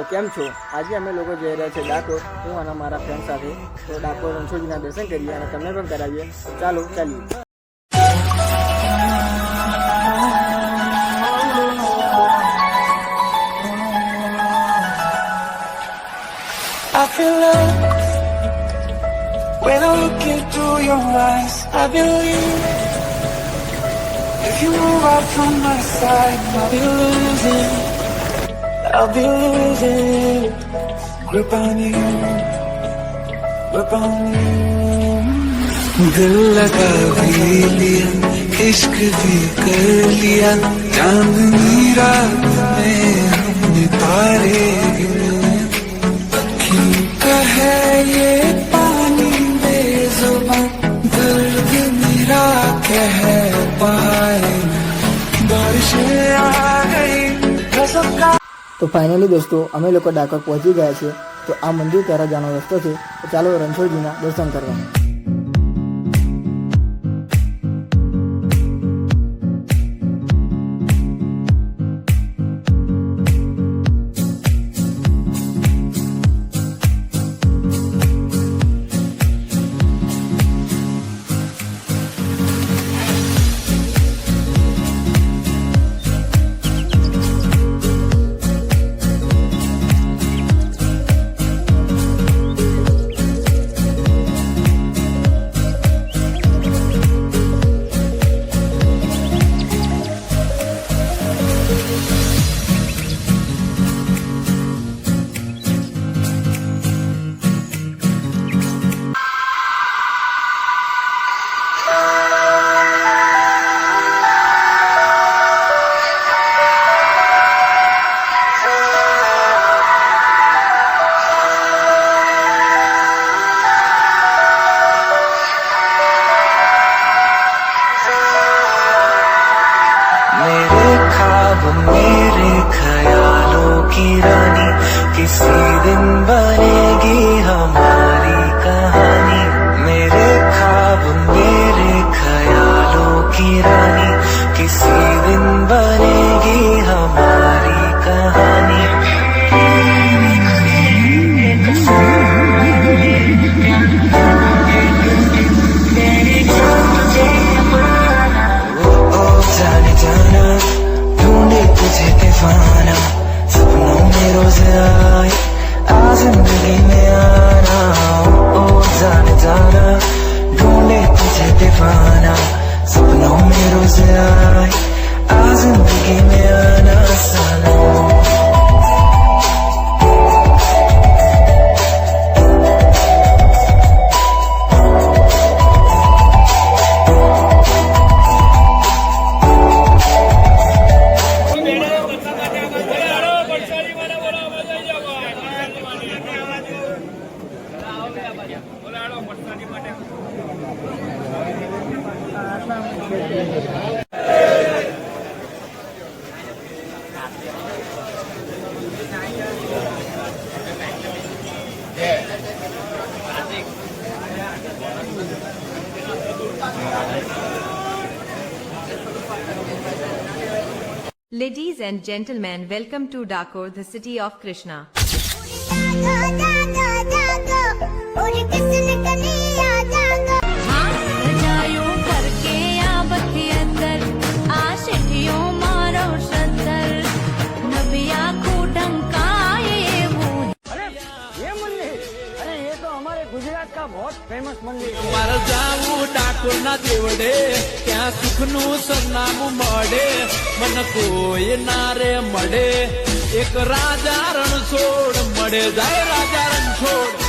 तो केम छो? आज अमे लोग जई रह्या छे डाकोर, हूँ अने मारा फ्रेंड साथे। तो डाकोर रणछोड़जीना दर्शन करीए अने तमने पण करावीए। चालो चालीए। I feel love when I look into your eyes. I believe if you move out from my side, I'll be losing grip on you, grip on you. दिल लगा भी लिया, इश्क भी कर लिया, चांदनी रात में हमने तारे गिने। है ये पानी बेजुबान, दर्द मेरा कह पाए, बारिशें आ गई कसम का। तो फाइनली दोस्तों अमे लोग डाकोर पहुंची गया छे। तो आ मंदिर तरफ जानो रस्तो छे। तो चालो रणछोड़जीना दर्शन करवा। मेरे ख्यालों की रानी, किसी दिन बनेगी हमारी कहानी। मेरे ख्वाब मेरे ख्यालों की रानी, किसी दिन बनेगी हमारी कहानी। जाने जाना ढूंढे तुझे दीवाना, सपनों में रोज आए आ जिंदगी में आना। ओ जाने जाना ढूंढे तुझे दीवाना, सपनों में रोज आए आ जिंदगी में आना। सनम Ladies and gentlemen, welcome to Dakor, the city of Krishna. Gujarat का बहुत फेमस मंदिर। मारा जाऊं डाकोर ना देवड़े, क्या सुखनु सरनामु मळे, मन कोई नारे मळे, एक राजा रणछोड़ मळे जाए राजा रणछोड़।